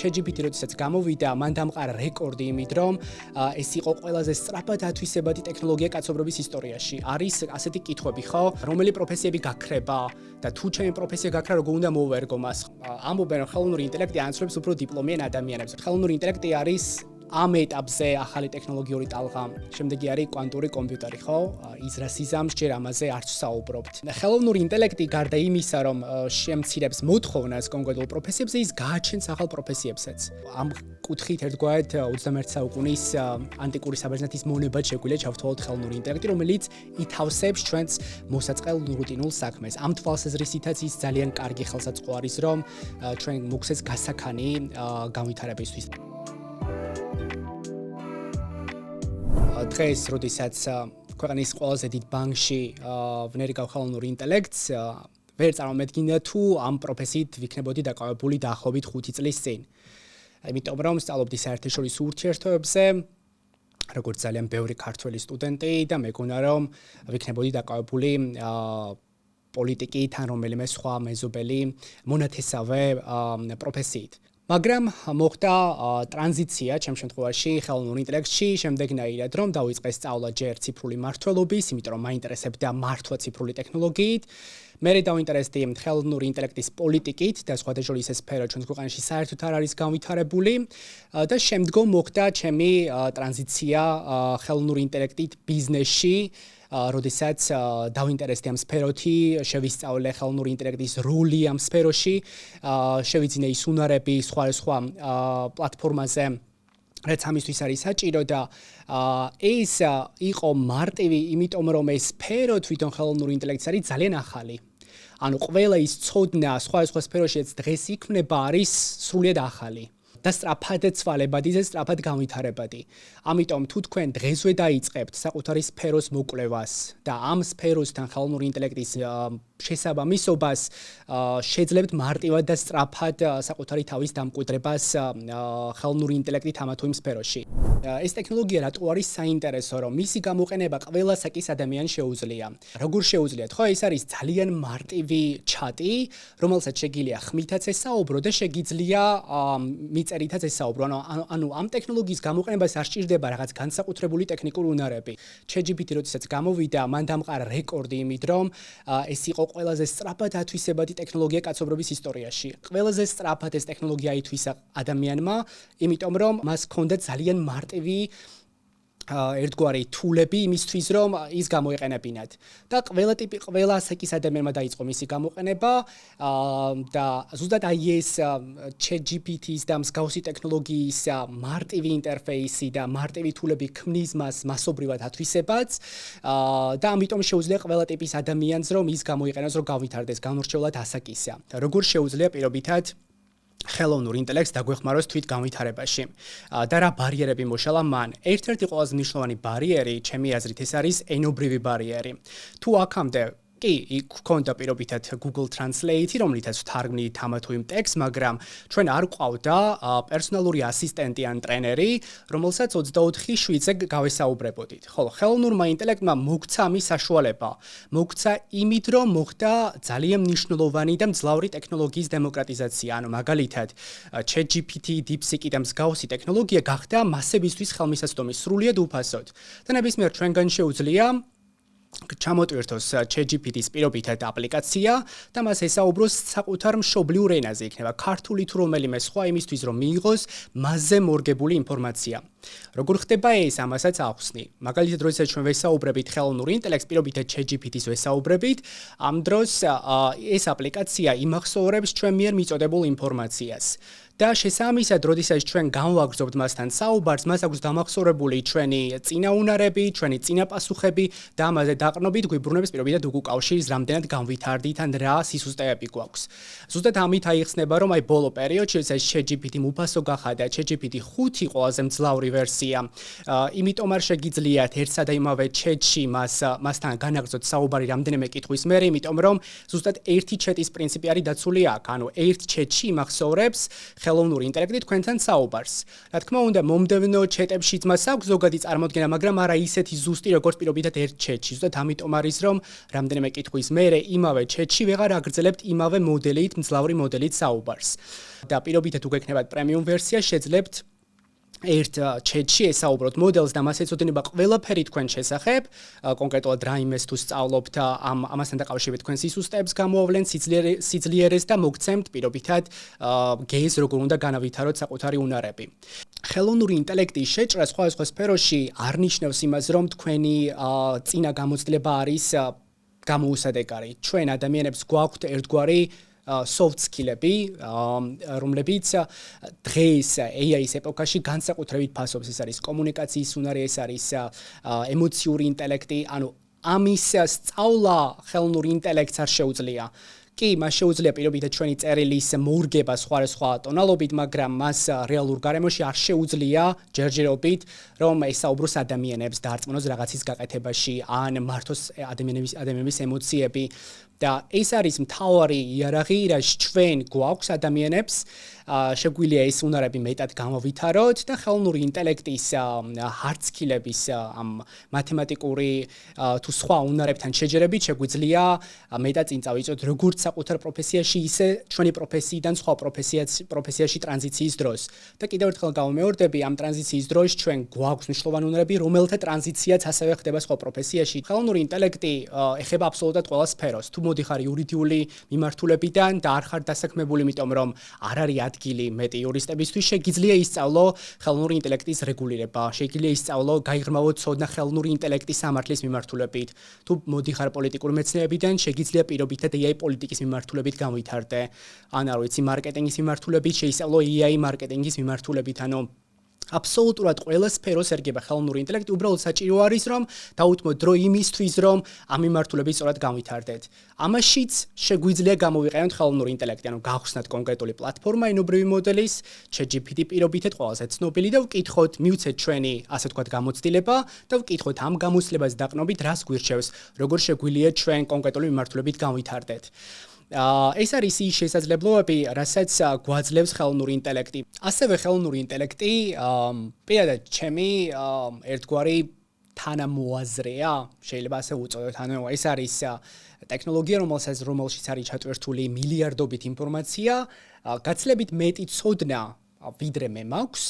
ChatGPT როდესაც გამოვიდა, მან დამყარა რეკორდი იმით, რომ ეს იყო ყველაზე სწრაფად ათვისებადი ტექნოლოგია კაცობრიობის ისტორიაში. არის ასეთი კითხვები, ხო? რომელი პროფესიები გაქრება და თუ ჩემი პროფესია გაქრა, როგორ უნდა მოვერგო მას? ამბობენ, რომ ხელოვნური ინტელექტი ანაცვლებს უფრო დიპლომიან ადამიანებს. ხელოვნური ინტელექტი არის ამ ეტაპზე ახალი ტექნოლოგიური ტალღა. შემდეგი არის კვანტური კომპიუტერი, ხო? ის რა სიზამს ჯერ ამაზე არც ვსაუბრობთ. ხელოვნური ინტელექტი გარდა იმისა, რომ შემცირებს მოთხოვნას კონკრეტულ პროფესიებზე, ის გააჩენს ახალ პროფესიებსაც. ამ კუთხით ერთგვარად 21 საუკუნის ანტიკური საბერძნეთის მონებად შეგვიძლია ჩავთვალოთ ხელოვნური ინტელექტი, რომელიც ითავსებს ჩვენს მოსაწყელ რუტინულ საქმეს. ამ თვალსაზრისითაც ის ძალიან კარგი ხელსაწყო არის, რომ ჩვენ მოგვცეს გასაქანი განვითარებისთვის. დღეს, როდესაც ქვეყნის ყველაზე დიდ ბანკში ვნერიგავ ხელოვნურ ინტელექტს, ვერ წარმომედგინდა თუ ამ პროფესიით ვიქნებოდი დაკავებული დაახლოებით 5 წლის წინ. იმიტომ რომ სწავლობდი საერთაშორისო ურთიერთობებზე, როგორც ძალიან ბევრი ქართველი სტუდენტი და მეგონა რომ ვიქნებოდი დაკავებული პოლიტიკით ან რომელიმე სხვა მეზობელი მონათესავე პროფესიით. მაგრამ მოხდა ტრანზიცია ჩემ შემთხვევაში ხელოვნურ ინტელექტში, შემდეგნაირად რომ დავიწყე სწავლა ჯერ ციფრული მმართველობის, იმიტომ რომ მაინტერესებდა მართვა ციფრული ტექნოლოგიით. მერე დავინტერესდი ხელოვნური ინტელექტის პოლიტიკით და სხვადასხვა ეს სფერო ჩვენს ქვეყანაში საერთოდ არ არის განვითარებული და შემდგომ მოხდა ჩემი ტრანზიცია ხელოვნური ინტელექტით ბიზნესში. როდესაც დავინტერესდი ამ სფეროთი, შევისწავლე ხელოვნური ინტელექტის როლი ამ სფეროში, შევიძინე ის უნარები სხვა პლატფორმაზე, რაც ამისთვის არის საჭირო და ეს იყო მარტივი, იმიტომ რომ ეს სფერო თვითონ ხელოვნური ინტელექტის არის ძალიან ახალი. ანუ ყველა ის ცოდნა სხვა სფეროშიც დღეს იქმნება არის სრულიად ახალი. და სწრაფად ცვალებადი და სწრაფად განვითარებადი. ამიტომ თუ თქვენ დღესვე დაიწყებთ საკუთარი სფეროს მოკვლევას და ამ სფეროსთან ხელოვნური ინტელექტის შესაბამისობას შეძლებთ მარტივად და სწრაფად საკუთარი თავის დამკვიდრებას ხელოვნური ინტელექტით ამა თუ იმ სფეროში. ეს ტექნოლოგია რატო არის საინტერესო, რომ მისი გამოყენება ყველა საკის ადამიანს შეუძლია. როგორ შეუძლიათ? ხო, ეს არის ძალიან მარტივი ჩატი, რომელსაც შეგიძლია ხმითაც ესაუბრო და შეგიძლია წერითაც ესაუბრო. ანუ ამ ტექნოლოგიის გამოყენებას არ სჭირდება რაღაც განსაკუთრებული ტექნიკური უნარები. ChatGPT როდესაც გამოვიდა, მან დამყარა რეკორდი იმით, რომ ეს იყო ყველაზე სწრაფად ათვისებადი ტექნოლოგია კაცობრიობის ისტორიაში. ყველაზე სწრაფად ეს ტექნოლოგია აითვისა ადამიანმა, იმიტომ რომ მას ჰქონდა ძალიან მარტივი ერთგვარი თულები იმისთვის, რომ ის გამოიყენებინათ. და ყველა საკის ადამიანმა დაიწყო მისი გამოყენება და ზუსტად აი ეს ChatGPT-ის და მსგავსი ტექნოლოგიის მარტივი ინტერფეისი და მარტივი თულები ქმნის მას მასობრივად ათვისებაც და ამიტომ შეუძლია ყველა ტიპის ადამიანს, რომ ის გამოიყენოს, რომ გავითარდეს განურჩევლად ასაკისა. როგორ შეუძლია პირობითად ხელოვნურ ინტელექტს დაგვეხმაროს თვით განვითარებაში და რა ბარიერები მოშალა მან. ერთ-ერთი ყველაზე მნიშვნელოვანი ბარიერი, ჩემი აზრით, ეს არის ენობრივი ბარიერი. თუ აქამდე კი, გქონდა პირობითად Google Translate, რომლითაც ვთარგმნით ამა თუ იმ ტექსტს, მაგრამ ჩვენ არ გვყავდა პერსონალური ასისტენტი ან ტრენერი, რომელსაც 24 შვიდზე გავესაუბრებოდით. ხოლო ხელოვნურმა ინტელექტმა მოგვცა ამის საშუალება. მოგვცა იმით, რომ მოხდა ძალიან მნიშვნელოვანი და მძლავრი ტექნოლოგიის დემოკრატიზაცია. ანუ მაგალითად, ChatGPT, DeepSeek და მსგავსი ტექნოლოგია გახდა მასებისთვის ხელმისაწვდომი სრულიად უფასოდ. და ნებისმიერ ჩვენგან შეუძლია ჩამოტვირთოს ChatGPT-ის პირობითად აპლიკაცია და მას ესაუბროს საკუთარ მშობლიურ ენაზე, იქნება ქართული თუ რომელიმე სხვა იმისთვის, რომ მიიღოს მასზე მორგებული ინფორმაცია. როგორ ხდება ეს, ამასაც ახსნი. მაგალითად, როდესაც ჩვენ ვესაუბრებით ხელოვნურ ინტელექტს, პირობითად ChatGPT-ს ვესაუბრებით, ამ დროს ეს აპლიკაცია იმახსოვრებს ჩვენ მიერ მიწოდებულ ინფორმაციას. და შესაბამისად, როდესაც ჩვენ განვაგრძობთ მასთან საუბარს, მას აქვს დამახსოვრებული ჩვენი წინაუნარები, ჩვენი წინაპასუხები და ამაზე დაყრდნობით გვიბრუნებს პირობითად უკავშირს, რამდენად განვითარდით ან რა სისუსტეები გვაქვს. ზუსტად ამით აიხსნება, რომ აი ბოლო პერიოდში, როდესაც ChatGPT უფასო გახადა, ChatGPT 5 ყველაზე მძლავრი ვერსია. იმიტომ არ შეგიძლიათ ერთსა და იმავე ჩატში მასთან განაგრძოთ საუბარი რამდენიმე კითხვის მერე, იმიტომ რომ ზუსტად ერთი ჩატის პრინციპი არის დაცული აქ. ანუ ერთ ჩატში იმახსოვრებს ხელოვნური ინტელექტი თქვენთან საუბარს. რა თქმა უნდა, მომდევნო ჩატებშიც მას აქვს ზოგადი წარმოდგენა, მაგრამ არა ისეთი ზუსტი, როგორც პირობითად ერთ ჩატში. ზუსტად ამიტომ არის რომ რამდენიმე კითხვის მერე იმავე ჩატში ვეღარ აგრძელებთ იმავე მოდელით, მძლავრი მოდელით საუბარს. და პირობითად უკვე გქნებათ პრემიუმ ვერსია, შეძლებთ ერთ ჩატში ესაუბროთ მოდელს და მას ეწოდება ყველაფერი თქვენ შესახებ, კონკრეტულად რა იმეს თუ სწავლობთ, ამასთან დაკავშირებით თქვენ სისუსტეებს გამოავლენთ, სიძლიერეს და მოგცემთ პირობითად გეზს, როგორ უნდა განავითაროთ საკუთარი უნარები. ხელოვნური ინტელექტის შეჭრა სხვადასხვა სფეროში არ ნიშნავს იმას, რომ თქვენი წინა გამოცდილება არის გამოუსადეგარი. ჩვენ ადამიანებს გვაქვთ ერთგვარი soft skill-ები, რომლებიც დღეს AI-ის ეპოქაში განსაკუთრებით ფასობს. ეს არის კომუნიკაციის უნარი, ეს არის ემოციური ინტელექტი, ანუ ამის სწავლა ხელოვნური ინტელექტს არ შეუძლია. კი, მას შეუძლია პირობითად ჩვენი წერილის მორგება სხვა ტონალობით, მაგრამ მას რეალურ გარემოში არ შეუძლია ჯერჯერობით, რომ ესაუბროს ადამიანებს, დაარწმუნოს რაღაცის გაკეთებაში, ან მართოს ადამიანების ემოციები. და ეს არის მთავარი იარაღი, რაც ჩვენ გვაქვს ადამიანებს, შეგვიძლია ეს უნარები მეტად გამოვითაროთ და ხელოვნური ინტელექტის hard skill-ების ამ მათემატიკური თუ სხვა უნარებთან შეჯერებით შეგვიძლია მეტად წინ წავიწოთ როგორც საკუთარ პროფესიაში, ისე ჩვენი პროფესიიდან სხვა პროფესიაში ტრანზიციის დროს. და კიდევ ერთხელ გავუმეორდები, ამ ტრანზიციის დროს ჩვენ გვაქვს მნიშვნელოვანი უნარები, რომელთა ტრანზიციაც ასევე ხდება სხვა პროფესიაში. ხელოვნური ინტელექტი ეხება აბსოლუტურად ყველა სფეროს. თუ მოდიხარ იურიდიული მიმართულებიდან და არ ხარ დასაქმებული, იმიტომ რომ არ არის ადგილი მეტი იურისტებისთვის, შეგიძლია ისწავლო ხელოვნური ინტელექტის რეგულირება, შეგიძლია ისწავლო, გაიღრმავოთ ცოდნა ხელოვნური ინტელექტის სამართლის მიმართულებით. თუ მოდიხარ პოლიტიკური მეცნიერებიდან, შეგიძლია პირობითად AI პოლიტიკის მიმართულებით განვითარდე. ან არ ვიცი, მარკეტინგის მიმართულებით შეისწავლო AI მარკეტინგის მიმართულებით, ანუ აბსოლუტურად ყველა სფეროს ერგება ხელოვნური ინტელექტი, უბრალოდ საჭირო არის რომ დაუთმოთ დრო იმისთვის, რომ ამ მიმართულებით სწორად განვითარდეთ. ამაშიც შეგვიძლია გამოვიყენოთ ხელოვნური ინტელექტი, ანუ გავხსნათ კონკრეტული პლატფორმა ენობრივი მოდელის, ChatGPT პირობითად ყველაზე ცნობილი და ვკითხოთ, მივცეთ ჩვენი, ასე ვთქვათ, გამოცდილება და ვკითხოთ ამ გამოცდილებას დაყნობით, რას გვირჩევს, როგორ შეგვიძლია ჩვენ კონკრეტული მიმართულებით განვითარდეთ. ეს არის ის შესაძლებლობები, რასაც გვაძლევს ხელოვნური ინტელექტი. ასევე ხელოვნური ინტელექტი პირადად ჩემი ერთგვარი თანამოაზრეა, შეიძლება ასე უწოდოთ. ანუ ეს არის ტექნოლოგია, რომელშიც არის ჩატვირთული მილიარდობით ინფორმაცია, გაცილებით მეტი ცოდნა ვიდრე მე მაქვს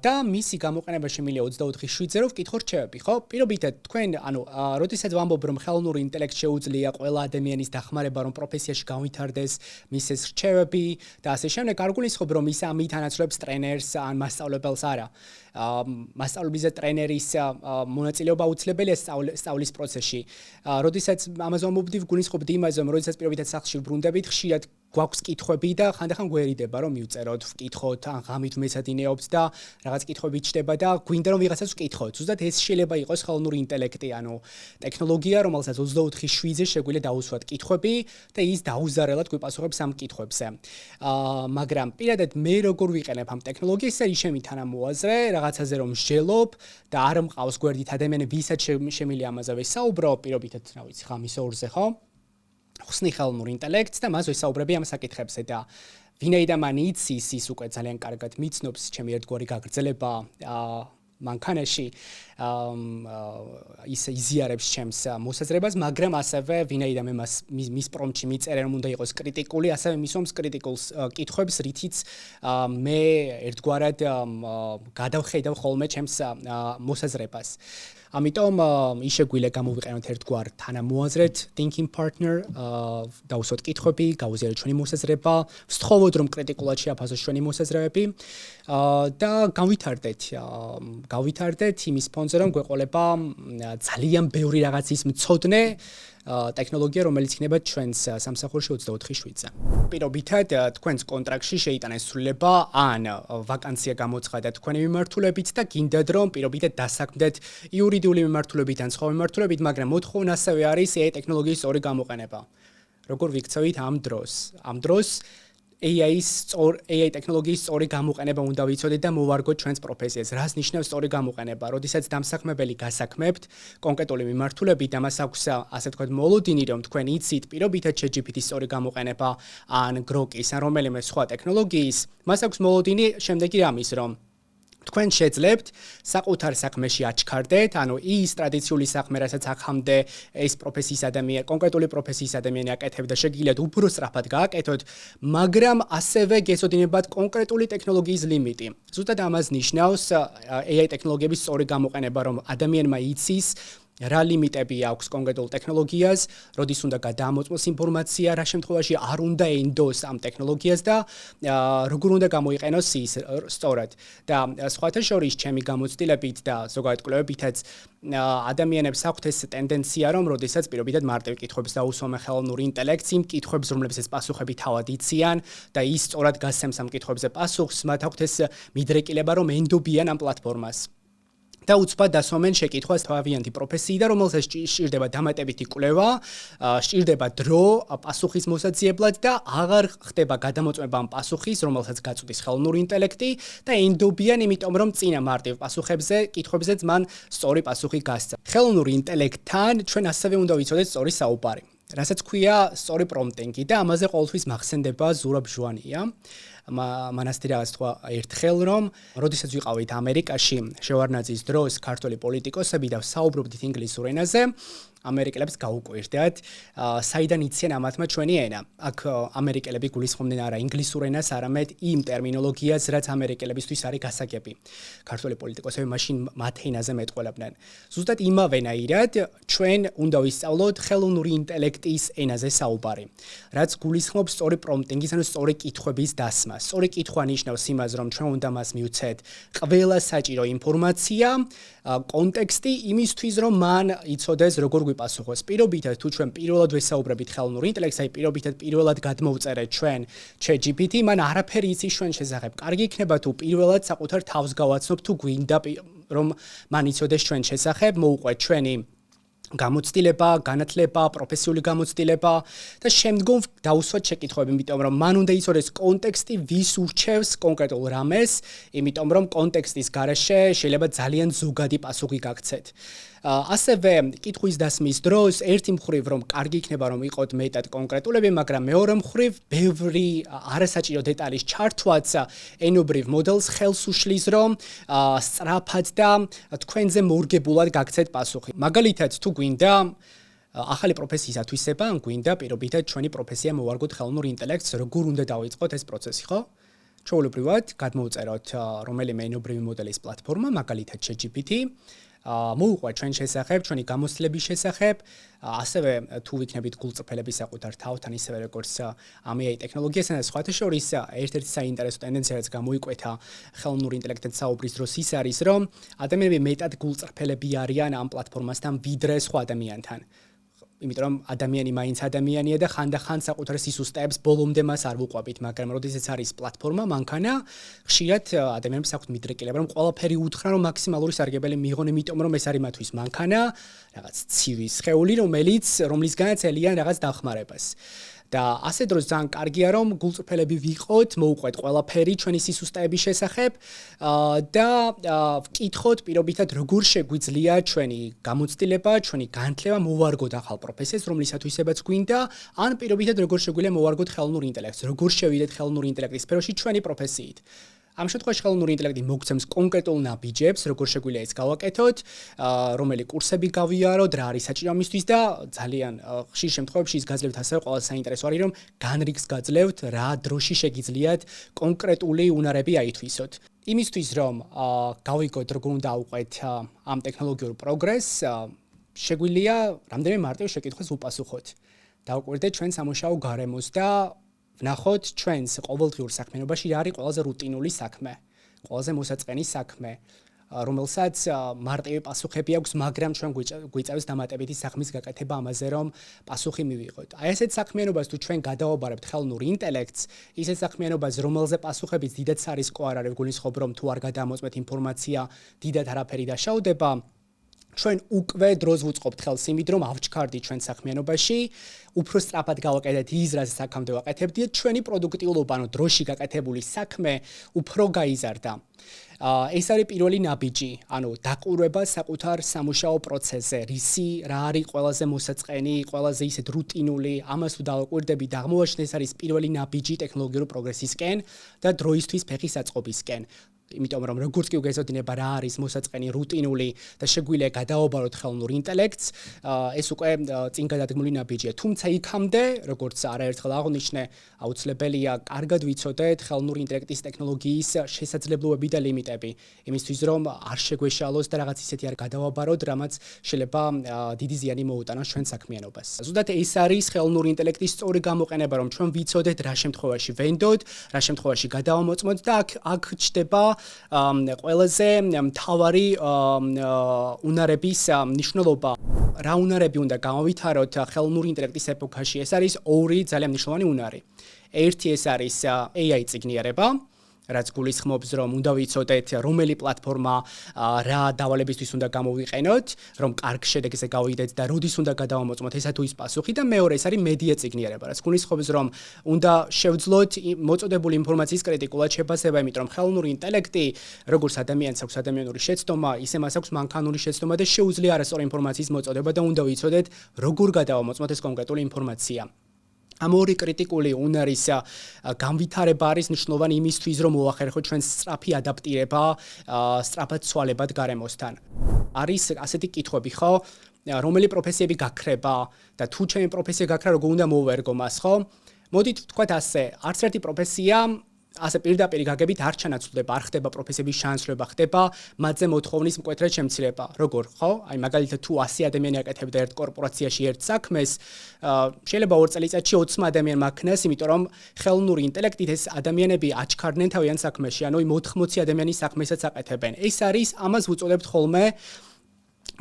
და მისი გამოყენება შემიძლია 24/7-ზე რომ ვკითხო რჩევები, ხო? პირობითად თქვენ, ანუ როდესაც ვამბობ რომ ხელოვნური ინტელექტი შეუძლია ყველა ადამიანის დახმარება, რომ პროფესიაში განვითარდეს, მისცეს რჩევები და ასე შემდეგ, არ გულისხმობ რომ ის ამით ანაცვლებს ტრენერს ან მასწავლებელს არა. მასწავლებლისა ტრენერის მონაწილეობა აუცილებელია სწავლის პროცესში. როდესაც ამაზე ვამბობდი, ვგულისხმობდი იმაზე, რომ როდესაც პირობითად სახლში ვბრუნდებით, ხშირად გვაქვს კითხვები და ხანდახან გვერიდება რომ მივწეროთ, ვკითხოთ, ან ღამით მეცადინეობთ და რაღაც კითხვები ჩდება და გვინდა რომ ვიღაცას ვკითხოთ. ზუსტად ეს შეიძლება იყოს ხელოვნური ინტელექტი, ანუ ტექნოლოგია, რომელსაც 24/7-ზე შეგვიძლია დაუსვათ კითხვები და ის დაუზარელად გვიპასუხებს ამ კითხვებზე. მაგრამ პირადად მე როგორ ვიყენებ ამ ტექნოლოგიას, ის არის ჩემი თანამოაზრე, რაღაცაზე რომ მსჯელობ და არ მყავს გვერდით ადამიანები, ვისაც შემიძლია ამაზე ვესაუბრო, პირობითად, რა ვიცი, ღამის 2-ზე, ხო? ხსნი ხელოვნურ ინტელექტს და მას ვესაუბრები ამ საკითხებზე და ვინაიდან მან იცის ის უკვე ძალიან კარგად მიცნობს ჩემი ერთგვარი გაგრძელება მანქანაში ის იზიარებს ჩემს მოსაზრებას, მაგრამ ასევე ვინაიდან მე მის პრომპტში მიწერე რომ უნდა იყოს კრიტიკული, ასევე მისვამს კრიტიკულს კითხვებს, რითიც მე ერთგვარად გადავხედავ ხოლმე ჩემს მოსაზრებას. ამიტომ ის შეგვიძლია გამოვიყენოთ ერთგვარ თანამოაზრეთ, thinking partner, დავუსვათ კითხვები, გავუზიაროთ ჩვენი მოსაზრება, ვსთხოვოთ რომ კრიტიკულად შეაფასოს ჩვენი მოსაზრებები და გავითარდეთ იმის ფონზე, რომ გვეყოლება ძალიან ბევრი რაღაცის მცოდნე ტექნოლოგია, რომელიც იქნება ჩვენს სამსახურში 24/7-ზე. პირობითად თქვენს კონტრაქტში შეიტანეს ცვლილება ან ვაკანსია გამოცხადა თქვენი მიმართულებით და გინდათ რომ პირობითად დასაქმდეთ იურიდიული მიმართულებით ან სხვა მიმართულებით, მაგრამ მოთხოვნა ასევე არის AI ტექნოლოგიის სწორი გამოყენება. როგორ ვიქცევით ამ დროს? ამ დროს AI ტექნოლოგიის სწორი გამოყენება უნდა ვიცოდეთ და მოვარგოთ ჩვენს პროფესიას. რას ნიშნავს სწორი გამოყენება? როდესაც დამსაქმებელი გასაქმებთ კონკრეტული მიმართულებით და მას აქვს ასე ვთქვათ მოლოდინი, რომ თქვენ იცით პირობითად ChatGPT-ის სწორი გამოყენება ან Grok-ის ან რომელიმე სხვა ტექნოლოგიის, მას აქვს მოლოდინი შემდეგი რამის, რომ თქვენ შეძლებთ საკუთარ საქმეში აჩქარდეთ, ანუ ის ტრადიციული საქმე, რასაც აქამდე ეს პროფესიის ადამიანი, კონკრეტული პროფესიის ადამიანი აკეთებდა, შეგიძლიათ უფრო სწრაფად გააკეთოთ, მაგრამ ასევე გეცოდინებათ კონკრეტული ტექნოლოგიის ლიმიტი. ზუსტად ამას ნიშნავს AI ტექნოლოგიების სწორი გამოყენება, რომ ადამიანმა იცის რა ლიმიტები აქვს კონკრეტულ ტექნოლოგიას, როდის უნდა გადაამოწმოს ინფორმაცია, რა შემთხვევაში არ უნდა ენდოს ამ ტექნოლოგიას და როგორ უნდა გამოიყენოს ის სწორად. და სხვათა შორის ჩემი გამოცდილებით და ზოგადად კვლევებითაც ადამიანებს აქვთ ეს ტენდენცია, რომ როდესაც პირობითად მარტივ კითხვებს დაუსვამენ ხელოვნურ ინტელექტს, იმ კითხვებს, რომლებსაც პასუხები თავად იციან და ის სწორად გასცემს ამ კითხვებზე პასუხს, მათ აქვთ ეს მიდრეკილება, რომ ენდობიან ამ პლატფორმას. და უცბად დასვამენ შეკითხვას თავიანთი პროფესიიდან, რომელსაც სჭირდება დამატებითი კვლევა, სჭირდება დრო პასუხის მოსაძიებლად და აღარ ხდება გადამოწმება ამ პასუხის, რომელსაც გაწვდის ხელოვნური ინტელექტი და ენდობიან, იმიტომ რომ წინა მარტივ პასუხებზე, კითხვებზეც მან სწორი პასუხი გასცა. ხელოვნურ ინტელექტთან ჩვენ ასევე უნდა ვიცოდეთ სწორი საუბარი, რასაც ქვია სწორი პრომპტინგი და ამაზე ყოველთვის მახსენდება ზურაბ ჟვანია. მანასტი რაღაც თქვა ერთხელ, რომ როდესაც ვიყავით ამერიკაში შევარდნაძის დროს ქართველი პოლიტიკოსები და საუბრობდით ინგლისურ ენაზე, ამერიკელებს გაუკვირდათ, საიდან იციან ამათმა ჩვენი ენა. აქ ამერიკელები გულისხმობდნენ არა ინგლისურ ენას, არამედ იმ ტერმინოლოგიას, რაც ამერიკელებისთვის არის გასაგები. ქართველი პოლიტიკოსები მაშინ მათ ენაზე მეტყველებდნენ. ზუსტად იმავენაირად ჩვენ უნდა ვისწავლოთ ხელოვნური ინტელექტის ენაზე საუბარი, რაც გულისხმობს სწორი პრომპტინგის, ანუ სწორი კითხვების დასმას. სწორი კითხვა ნიშნავს იმას, რომ ჩვენ უნდა მას მივცეთ ყველა საჭირო ინფორმაცია, კონტექსტი იმისთვის, რომ მან იცოდეს როგორ გვიპასუხოს. პირობითად თუ ჩვენ პირველად ვესაუბრებით ხელოვნურ ინტელექტს, აი პირობითად პირველად გადმოვწერეთ ჩვენ ChatGPT, მან არაფერი იცის ჩვენ შესახებ. კარგი იქნება თუ პირველად საკუთარ თავს გავაცნობ თუ გვინდა რომ მან იცოდეს ჩვენ შესახებ, მოუყვეთ ჩვენი გამოცდილება, განათლება, პროფესიული გამოცდილება და შემდგომ დაუსვათ შეკითხვები, იმიტომ რომ მან უნდა იცოდეს კონტექსტი, ვის ურჩევს კონკრეტულ რამეს, იმიტომ რომ კონტექსტის გარეშე შეიძლება ძალიან ზოგადი პასუხი გაგცეთ. ასევე კითხვის დასმის დროს ერთი მხრივ რომ კარგი იქნება რომ იყოთ მეტად კონკრეტულები, მაგრამ მეორე მხრივ ბევრი არასაჭირო დეტალის ჩართვაც ენობრივ მოდელს ხელს უშლის რომ სწრაფად და თქვენზე მორგებულად გაგცეთ პასუხი. მაგალითად თუ გვინდა ახალი პროფესიის ათვისება, ან გვინდა პირობითად ჩვენი პროფესია მოვარგოთ ხელოვნურ ინტელექტს, როგორ უნდა დავიწყოთ ეს პროცესი, ხო? ჩვეულებრივად გადმოვწეროთ რომელიმე ენობრივი მოდელის პლატფორმა, მაგალითად ChatGPT, მოუყვეთ ჩვენ შესახებ, ჩვენი გამოცდილების შესახებ, ასევე თუ ვიქნებით გულწრფელები საკუთარ თავთან, ისევე როგორც ამ AI ტექნოლოგიასთან და სხვათა შორის ერთ-ერთი საინტერესო ტენდენცია, რაც გამოიკვეთა ხელოვნურ ინტელექტთან საუბრის დროს, ის არის, რომ ადამიანები მეტად გულწრფელები არიან ამ პლატფორმასთან, ვიდრე სხვა ადამიანთან. იმიტომ რომ ადამიანი მაინც ადამიანია და ხანდახან საკუთარ სისუსტეებს ბოლომდე მას არ ვუყვებით, მაგრამ როდესაც არის პლატფორმა, მანქანა, ხშირად ადამიანებს აქვთ მიდრეკილება, რომ ყველაფერი უთხრა, რომ მაქსიმალური სარგებელი მიიღონ, იმიტომ რომ ეს არის მათთვის მანქანა, რაღაც ცივი სხეული, რომლისგანაც ელიან რაღაც დახმარებას. და ასე დროს ძალიან კარგია რომ გულწრფელები ვიყოთ, მოუყვეთ ყველაფერი ჩვენი სისუსტეების შესახებ და ვკითხოთ პირობითად როგორ შეგვიძლია ჩვენი გამოცდილება, ჩვენი განათლება მოვარგოთ ახალ პროფესიას, რომლისათვისაც გვინდა, ან პირობითად როგორ შეგვიძლია მოვარგოთ ხელოვნურ ინტელექტს, როგორ შევიდეთ ხელოვნური ინტელექტის სფეროში ჩვენი პროფესიით. ამ შემთხვევაში ხელოვნური ინტელექტი მოგცემს კონკრეტულ ნაბიჯებს, როგორ შეგვიძლია ეს გავაკეთოთ, რომელი კურსები გავიაროთ, რა არის საჭირო ამისთვის და ძალიან ხშირ შემთხვევებში ის გაძლევთ ასევე ყველა საინტერესო არის, რომ განრიგს გაძლევთ, რა დროში შეგიძლიათ კონკრეტული უნარები აითვისოთ. იმისთვის, რომ გავიგოთ, როგორ უნდა ავყვეთ ამ ტექნოლოგიურ პროგრესს, შეგვიძლია რამდენიმე მარტივ შეკითხვას უპასუხოთ. დავუკვირდეთ ჩვენ სამუშაო გარემოს და ვნახოთ ჩვენს ყოველდღიურ საქმიანობაში რა არის ყველაზე რუტინული საქმე, ყველაზე მოსაწყენი საქმე, რომელსაც მარტივი პასუხები აქვს, მაგრამ ჩვენ გვიწევს დამატებითი საქმის გაკეთება ამაზე, რომ პასუხი მივიღოთ. აი ესეთ საქმიანობას თუ ჩვენ გადავაბარებთ ხელოვნურ ინტელექტს, ისეთ საქმიანობას, რომელზე პასუხებიც დიდაც არის ყო არ არის, გულისხმობ რომ თუ არ გადამოწმეთ ინფორმაცია, დიდად არაფერი დაშავდება. ჩვენ უკვე დროს ვუწყობთ ხელს იმით, რომ ავჩქარდით ჩვენ საქმიანობაში, უფრო სწრაფად გავაკეთეთ ის, რაც აქამდე ვაკეთებდით, ჩვენი პროდუქტიულობა, ანუ დროში გაკეთებული საქმე უფრო გაიზარდა. ეს არის პირველი ნაბიჯი, ანუ დაყურება საკუთარ სამუშაო პროცესზე, რისი რა არის ყველაზე მოსაწყენი, ყველაზე ისეთ რუტინული, ამას თუ დავაკვირდები, აღმოაჩნდეს არის პირველი ნაბიჯი ტექნოლოგიური პროგრესისკენ და დროისთვის ფეხის აწყობისკენ. იმიტომ რომ როგორც კი უგეზოდინება რა არის მოსაწყენი რუტინული და შეგვიძლია გადაავაბაროთ ხელოვნურ ინტელექტს, ეს უკვე წინ გადადგმული ნაბიჯია. თუმცა იქამდე, როგორც არაერთხელ აღნიშნე, აუცილებელია კარგად ვიცოდეთ ხელოვნური ინტელექტის ტექნოლოგიის შესაძლებლობები და ლიმიტები, იმისთვის რომ არ შეგვეშალოს და რაღაც ისეთი არ გადაავაბაროთ, რამაც შეიძლება დიდი ზიანი მოუტანოს ჩვენ საქმიანობას. ზუსტად ეს არის ხელოვნური ინტელექტის სწორი გამოყენება, რომ ჩვენ ვიცოდეთ რა შემთხვევაში ვენდოთ, რა შემთხვევაში გადავამოწმოთ და აქ ჩდება ყველაზე მთავარი უნარების მნიშვნელობა. რა უნარები უნდა გამოვითაროთ ხელოვნური ინტელექტის ეპოქაში? ეს არის ორი ძალიან მნიშვნელოვანი უნარი. ერთი ეს არის AI წიგნიერება, რაც გულისხმობს, რომ უნდა ვიცოდეთ, რომელი პლატფორმა რა დავალებისთვის უნდა გამოვიყენოთ, რომ კარგ შედეგზე გავიდეთ და როდის უნდა გადავამოწმოთ, ესა თუ ის პასუხი და მეორე ეს არის მედია წიგნიერება, რაც გულისხმობს, რომ უნდა შევძლოთ მოწოდებული ინფორმაციის კრიტიკულად შეფასება, იმიტომ რომ ხელოვნური ინტელექტი, როგორც ადამიანს აქვს ადამიანური შეცდომა, ისე მას აქვს მანქანური შეცდომა და შეუძლია არასწორი ინფორმაციის მოწოდება და უნდა ვიცოდეთ, როგორ გადავამოწმოთ ეს კონკრეტული ინფორმაცია. ამ ორი კრიტიკული უნარის განვითარება არის მნიშვნელოვანი იმისთვის, რომ მოახერხოთ ჩვენ სწრაფი ადაპტირება, სწრაფად ცვალებად გარემოსთან. არის ასეთი კითხვები, ხო? რომელი პროფესიები გაქრება და თუ ჩემი პროფესია გაქრა, როგორ უნდა მოვერგო მას, ხო? მოდით ვთქვათ ასე, არც ერთი პროფესია ასე პირდაპირ გაგებით არ ჩანაცვლდება, არ ხდება პროფესიების შანსლება, ხდება მათზე მოთხოვნის მკვეთრად შემცირება. როგორ, ხო? აი მაგალითად თუ 100 ადამიანი აკეთებდა ერთ კორპორაციაში ერთ საქმეს, შეიძლება 2 წელიწადში 20 ადამიანმა ქნას, იმიტომ რომ ხელოვნური ინტელექტით ეს ადამიანები აჩქარდნენ თავიანთ საქმეში, ანუ 80 ადამიანის საქმესაც აკეთებენ. ეს არის, ამას ვუწოდებთ ხოლმე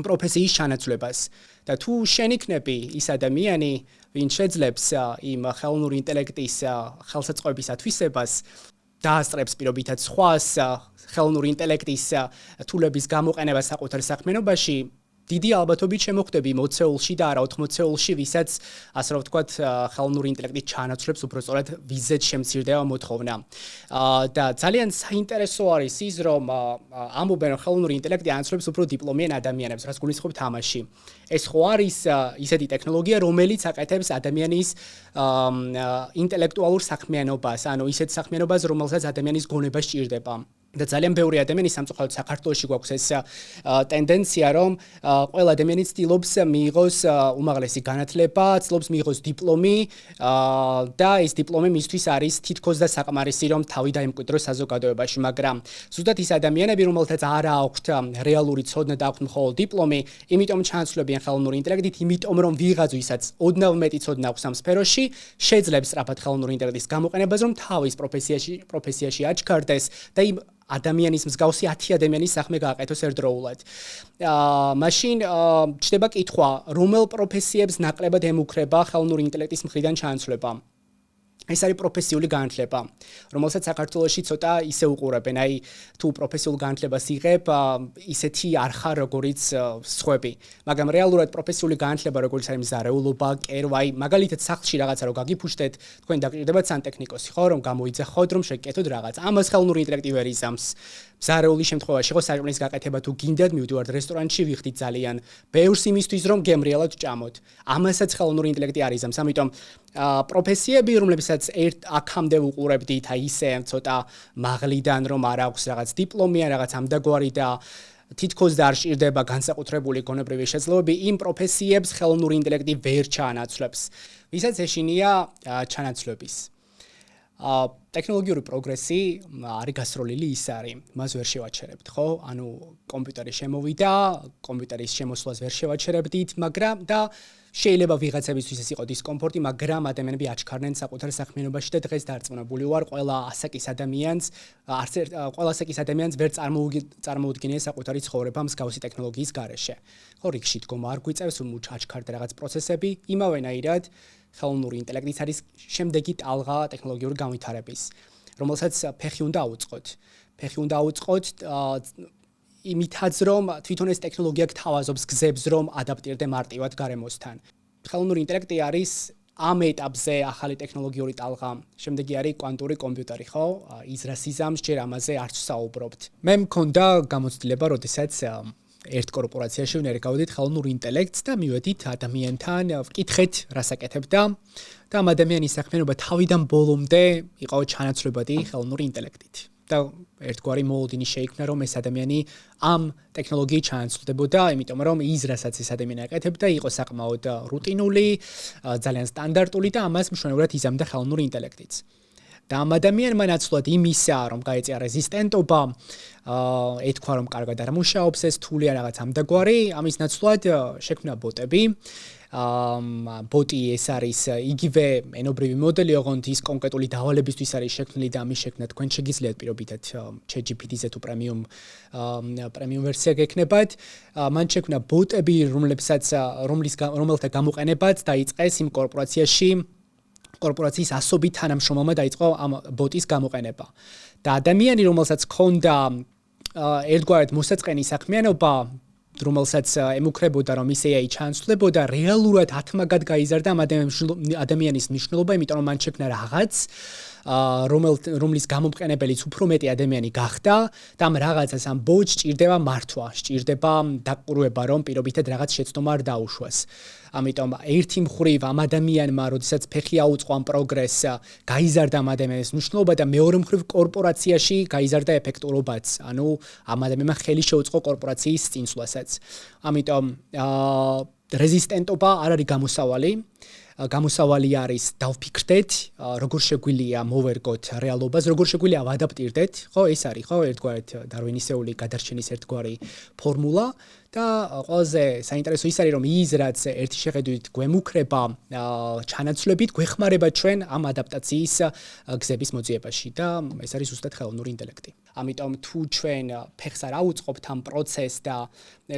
პროფესიის შანაცვლებას. და თუ შენ იქნები ის ადამიანი, ვინ შეძლებს იმ ხელოვნური ინტელექტის ხელსაწყოების ათვისებას, დაასწრებს პირობითად სხვას ხელოვნური ინტელექტის თულების გამოყენებას საკუთარ საქმიანობაში, დიდი ალბათობით შემოხვდები მოცეულში და არა 80-ულში, ვისაც ასე რომ ვთქვათ, ხელოვნური ინტელექტი ჩანაცვლებს უფრო სწორად ვიზეთ შემცირდება მოთხოვნა. და ძალიან საინტერესო არის ის, რომ ამბობენ, რომ ხელოვნური ინტელექტი ანაცვლებს უფრო დიპლომიან ადამიანებს, რაც გულისხმობთ ამაში. ეს ხო არის ისეთი ტექნოლოგია, რომელიც აკეთებს ადამიანის ინტელექტუალურ საქმიანობას, ანუ ისეთ საქმიანობას, რომელსაც ადამიანის გონება სჭირდება. და ძალიან ბევრი ადამიანი სამწუხაროდ საქართველოში გვაქვს ეს ტენდენცია, რომ ყველა ადამიანი ცდილობს მიიღოს უმაღლესი განათლება, ცდილობს მიიღოს დიპლომი და ეს დიპლომი მისთვის არის თითქოს და საკმარისი, რომ თავი დაემკვიდროს საზოგადოებაში, მაგრამ ზუსტად ის ადამიანები, რომელთაც არ აქვთ რეალური ცოდნა და აქვთ მხოლოდ დიპლომი, იმიტომ ჩანაცვლებიან ხელოვნური ინტელექტით, იმიტომ რომ ვიღაც ვისაც ოდნავ მეტი ცოდნა აქვს ამ სფეროში, შეძლებს სწრაფად ხელოვნური ინტელექტის გამოყენებას, რომ თავის პროფესიაში აჩქარდეს და იმ ადამიანის მსგავსი 10 ადამიანის საქმე გააკეთოს ერთდროულად. მაშინ ჩდება კითხვა, რომელ პროფესიებს ნაკლებად ემუქრება ხელოვნური ინტელექტის მხრიდან ჩანაცვლება. ეს არის პროფესიული განათლება, რომელსაც საქართველოში ცოტა ისე უყურებენ. აი, თუ პროფესიულ განათლებას იღებ, ისეთი არ ხარ, როგორიც სხვები. მაგრამ რეალურად პროფესიული განათლება, როგორც არის მზარეულობა, კერვა, აი, მაგალითად სახლში რაღაცა რო გაგიფუშტეთ, თქვენ დაგჭირდებათ სანტექნიკოსი, ხო, რომ გამოიძახოთ, რომ შეგკეთოთ რაღაც. ამას ხელოვნური ინტელექტი ვერ იზამს. მზარეულის შემთხვევაში, ხო, საჭმლის გაკეთება თუ გინდათ, მივდივართ რესტორანში, ვიხდით ძალიან ბევრს იმისთვის, რომ გემრიელად ვჭამოთ. ამასაც ხელოვნური ინტელექტი არ იზამს, ამიტომ პროფესიები, რომლებსაც აქამდე ვუყურებდით, აი ისე ცოტა მაღლიდან, რომ არ აქვს რაღაც დიპლომი, რაღაც ამდაგვარი და თითქოს და არ სჭირდება განსაკუთრებული გონებრივი შეძლებები, იმ პროფესიებს ხელოვნური ინტელექტი ვერ ჩაანაცვლებს. ვისაც ეშინია ჩანაცვლების. ტექნოლოგიური პროგრესი არის გასროლილი ის არის, მას ვერ შევაჩერებთ, ხო? ანუ კომპიუტერი შემოვიდა, კომპიუტერის შემოსვლას ვერ შევაჩერებდით, მაგრამ და შეიძლება ვიღაცებისთვის ეს იყოს დისკომფორტი, მაგრამ ადამიანები აჩქარნენ საკუთარ საქმიანობაში და დღეს დარწმუნებული ვარ, ყველა ასაკის ადამიანს ვერ წარმოუდგენია საკუთარი ცხოვრება მსგავსი ტექნოლოგიის გარეშე. ხო, რიგში დგომა არ გვიწევს, აჩქარდე რაღაც პროცესები, იმავენაირად ხელოვნური ინტელექტიც არის შემდეგი ტალღა ტექნოლოგიური განვითარების, რომელსაც ფეხი უნდა აუწყოთ. იმითაც რომ თვითონ ეს ტექნოლოგია გთავაზობს გზებს რომ ადაპტირდე მარტივად გარემოსთან. ხელოვნური ინტელექტი არის ამ ეტაპზე ახალი ტექნოლოგიური ტალღა. შემდეგი არის კვანტური კომპიუტერი, ხო? იზრას იზამს, ჯერ ამაზე არც ვსაუბრობთ. მე მქონდა გამოცდილება, როდესაც ერთ კორპორაციაში ვნერგავდით ხელოვნურ ინტელექტს და მივედით ადამიანთან, ვკითხეთ, რას აკეთებდა და ამ ადამიანის საქმიანობა თავიდან ბოლომდე იყო ჩანაცვლებადი ხელოვნური ინტელექტით. და ერთგვარი მოლოდინი შეიქმნა, რომ ეს ადამიანი ამ ტექნოლოგიით ჩაანაცვლებოდა, იმიტომ რომ ის რასაც ეს ადამიანი აკეთებდა, იყო საკმაოდ რუტინული, ძალიან სტანდარტული და ამას მშვენივრად იზამდა ხელოვნური ინტელექტიც. და ამ ადამიანმა ნაცვლად იმისა, რომ გაეწია რეზისტენტობა, ეთქვა რომ კარგად არ მუშაობს ეს თული ან რაღაც ამდაგვარი, ამის ნაცვლად შექმნა ბოტები. ბოტი ეს არის იგივე ენობრივი მოდელი, ოღონდ ის კონკრეტული დავალებისთვის არის შექმნილი და ამის შექმნა თქვენ შეგიძლიათ პირობითად ChatGPT-ზე თუ პრემიუმ ვერსია გექნებათ. მან შექმნა ბოტები, რომელთა გამოყენებაც დაიწყეს იმ კორპორაციის ასობით თანამშრომელმა დაიწყო ამ ბოტის გამოყენება. და ადამიანი, რომელსაც ჰქონდა ერთგვარად მოსაწყენი საქმიანობა, რომელსაც ემუქრებოდა რომ ის AI ჩაანაცვლებოდა, რეალურად 10 მაგად გაიზარდა ამ ადამიანის მნიშვნელობა, იმიტომ რომ მან შექმნა რაღაც, რომლის გამომყენებელიც უფრო მეტი ადამიანი გახდა და ამ რაღაცას ამ ბოტს სჭირდება მართვა, სჭირდება დაყურება, რომ პირობითად რაღაც შეცდომა არ დაუშვას. ამიტომ ერთი მხრივ ამ ადამიანმა, როდესაც ფეხი აუწყო ამ პროგრესს, გაიზარდა ამ ადამიანის მნიშვნელობა და მეორე მხრივ კორპორაციაში გაიზარდა ეფექტურობაც. ანუ ამ ადამიანმა ხელი შეუწყო კორპორაციის წინსვლასაც. ამიტომ რეზისტენტობა არ არის გამოსავალი. გამოსავალი არის დავფიქრდეთ, როგორ შეგვიძლია მოვერგოთ რეალობას, როგორ შეგვიძლია ვადაპტირდეთ, ხო, ეს არის, ხო, ერთგვარად დარვინისეული გადარჩენის ერთგვარი ფორმულა და ყველაზე საინტერესო ის არის, რომ ის რაც ერთი შეხედვით გვემუქრება ჩანაცვლებით, გვეხმარება ჩვენ ამ ადაპტაციის გზების მოძიებაში და ეს არის ზუსტად ხელოვნური ინტელექტი. ამიტომ თუ ჩვენ ფეხს არ აუწყობთ ამ პროცესს და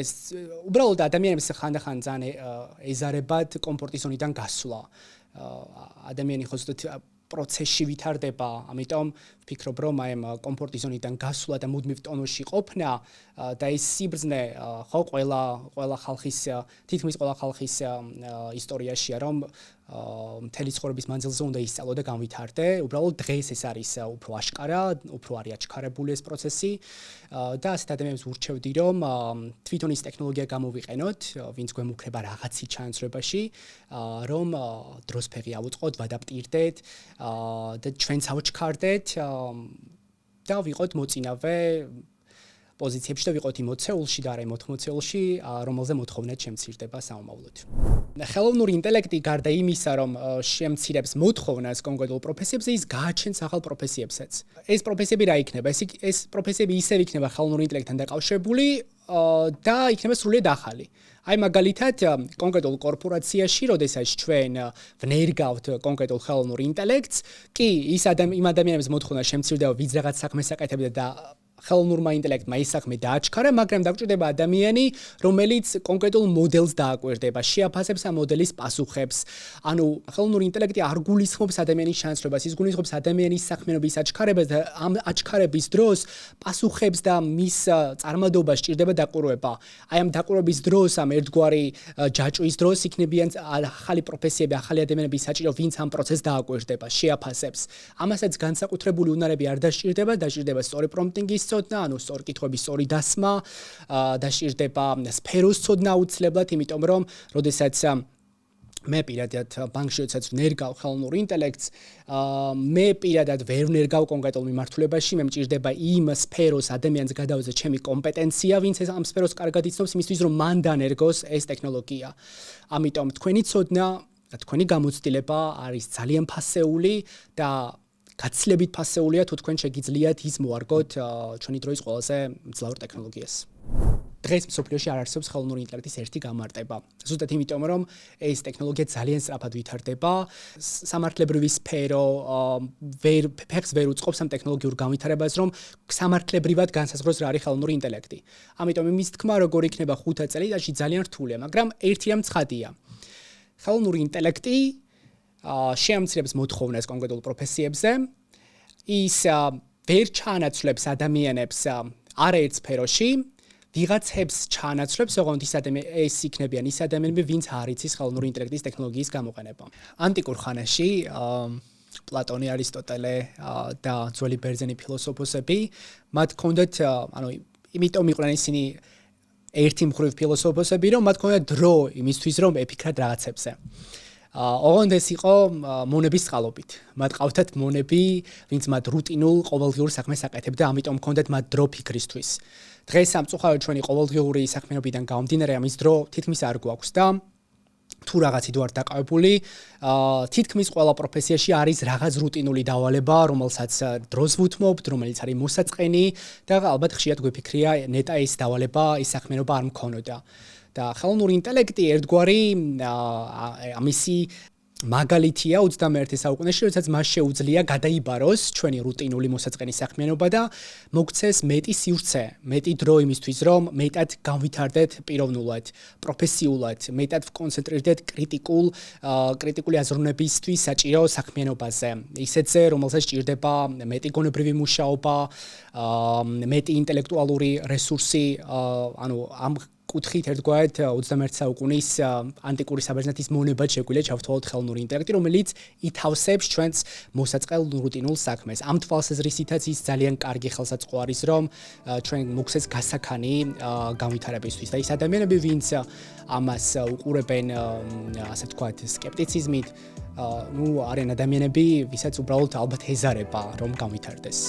ეს უბრალოდ ადამიანებს ხანდახან ძალიან ეზარებათ კომფორტის ზონიდან გასვლა. ადამიანი ხო ზუსტად პროცესში ვითარდება, ამიტომ ვფიქრობ, რომ აი ამ კომფორტის ზონიდან გასვლა და მუდმივ ტონოში ყოფნა და ეს სიბრძნე ხო ყველა ხალხის თითქმის ყველა ხალხის ისტორიაშია, რომ მთელი ცხოვრების მანძილზე უნდა ისწავლო და განვითარდე. უბრალოდ დღეს ეს არის უფრო აშკარა, უფრო არის აჩქარებული ეს პროცესი და ასეთ ადამიანებს ვურჩევდი, რომ თვითონ ის ტექნოლოგია გამოვიყენოთ, ვინც გვემუქრება რაღაცის ჩანაცვლებაში, რომ დროს ფეხი ავუწყოთ, ვადაპტირდეთ და ჩვენც ავჩქარდეთ და ვიყოთ მოწინავე პოზიციებში და ვიყოთ იმოცეულში და არა იმოთმოცეულში, რომელზე მოთხოვნად შემცირდება საომავლოდ. ხელოვნური ინტელექტი გარდა იმისა, რომ შემცირებს მოთხოვნას კონკრეტულ პროფესიებზე, ის გააჩენს ახალ პროფესიებსაც. ეს პროფესიები რა იქნება? ეს პროფესიები ისევ იქნება ხელოვნურ ინტელექტთან დაკავშირებული და იქნება სრულიად ახალი. აი მაგალითად, კონკრეტულ კორპორაციაში, როდესაც ჩვენ ვნერგავთ კონკრეტულ ხელოვნურ ინტელექტს, კი, იმ ადამიანებს მოთხოვნა შემცირდება, ვინც რაღაც საქმეს აკეთებდა და ხელოვნურმა ინტელექტმა ის საქმე დააჩქარა, მაგრამ დაგჭირდება ადამიანი, რომელიც კონკრეტულ მოდელს დააკვირდება, შეაფასებს ამ მოდელის პასუხებს. ანუ ხელოვნური ინტელექტი არ გულისხმობს ადამიანის ჩანაცვლებას, ის გულისხმობს ადამიანის საქმიანობის აჩქარებას და ამ აჩქარების დროს პასუხებს და მის წარმადობას სჭირდება დაკვირვება. აი ამ დაკვირვების დროს, ამ ერთგვარი ჯაჭვის დროს იქნებიან ახალი პროფესიები, ახალი ადამიანები საჭირო, ვინც ამ პროცესს დააკვირდება, შეაფასებს. ამასაც განსაკუთრებული უნარები არ დასჭირდება, დასჭირდება სწორი პრომპტინგის ცოდნა, ანუ სწორი კითხვების სწორი დასმა, დასჭირდება სფეროს ცოდნა აუცილებლად, იმიტომ რომ როდესაც მე პირადად ბანკში როდესაც ვნერგავ ხელოვნურ ინტელექტს, მე პირადად ვერ ვნერგავ კონკრეტულ მიმართულებაში, მე მჭირდება იმ სფეროს ადამიანს გადავეცე ჩემი კომპეტენცია, ვინც ამ სფეროს კარგად იცნობს, იმისთვის რომ მან დანერგოს ეს ტექნოლოგია. ამიტომ თქვენი ცოდნა, თქვენი გამოცდილება არის ძალიან ფასეული და გაცილებით ფასეულია, თუ თქვენ შეგიძლიათ ის მოარგოთ ჩვენი დროის ყველაზე მძლავრ ტექნოლოგიას. დღეს მსოფლიოში არ არსებობს ხელოვნური ინტელექტის ერთი გამარტება. ზუსტად იმიტომ, რომ ეს ტექნოლოგია ძალიან სწრაფად ვითარდება, სამართლებრივი სფერო ფეხს ვერ უწყობს ამ ტექნოლოგიურ განვითარებას, რომ სამართლებრივად განსაზღვროს რა არის ხელოვნური ინტელექტი. ამიტომ იმის თქმა, როგორ იქნება 5 წელიწადში ძალიან რთულია, მაგრამ ერთი რამ ცხადია. ხელოვნური ინტელექტი შეამცირებს მოთხოვნას კონკრეტულ პროფესიებზე. ის ვერ ჩაანაცვლებს ადამიანებს არაერთ სფეროში, ვიღაცებს ჩანაცვლებს, ოღონდ ეს იქნებიან ის ადამიანები, ვინც არ იცის ხელოვნური ინტელექტის ტექნოლოგიის გამოყენება. ანტიკურ ხანაში პლატონი, არისტოტელე და ძველი ბერძენი ფილოსოფოსები, მათ ჰქონდათ, იმიტომ იყვნენ ისინი ერთი მხრივ ფილოსოფოსები, რომ მათ ჰქონდათ დრო იმისთვის, რომ ეფიქრათ რაღაცებზე. ოღონდ ეს იყო მონების წყალობით. მათ ყავდათ მონები, ვინც მათ რუტინულ ყოველდღიურ საქმეს აკეთებდა, ამიტომ ჰქონდათ მათ დრო ფიქრისთვის. დღეს სამწუხაროდ ჩვენი ყოველდღიური საქმიანობიდან გამომდინარე, ამის დრო თითქმის არ გვაქვს და თუ რაღაცით ვარ დაკავებული, თითქმის ყველა პროფესიაში არის რაღაც რუტინული დავალება, რომელსაც დროს ვუთმობთ, რომელიც არის მოსაწყენი და ალბათ ხშირად გვეფიქრია, ნეტა ეს დავალება, ეს საქმიანობა არ მქონოდა. და ხელოვნური ინტელექტი ერთგვარი ამისი მაგალითია 21 საუკუნეში, როდესაც მას შეუძლია გადაიბაროს ჩვენი რუტინული მოსაწყენი საქმიანობა და მოგცეს მეტი სივრცე, მეტი დრო იმისთვის, რომ მეტად განვითარდეთ პიროვნულად, პროფესიულად, მეტად ვკონცენტრირდეთ კრიტიკული აზროვნებისთვის საჭირო საქმიანობაზე. ისეთზე, რომელსაც სჭირდება მეტი გონებრივი მუშაობა, მეტი ინტელექტუალური რესურსი, ამ კუთხით ერთგვარად 21 საუკუნის ანტიკური საბერძნეთის მონებად შეგვიძლია ჩავთვალოთ ხელოვნური ინტელექტი, რომელიც ითავსებს ჩვენს მოსაწყენ რუტინულ საქმეს. ამ თვალსაზრისითაც ის ძალიან კარგი ხელსაწყო არის, რომ ჩვენ მოგცეს გასაქანი განვითარებისთვის და ის ადამიანები, ვინც ამას უყურებენ, ასე ვთქვათ, სკეპტიციზმით, არიან ადამიანები, ვისაც უბრალოდ ალბათ ეზარება, რომ განვითარდეს.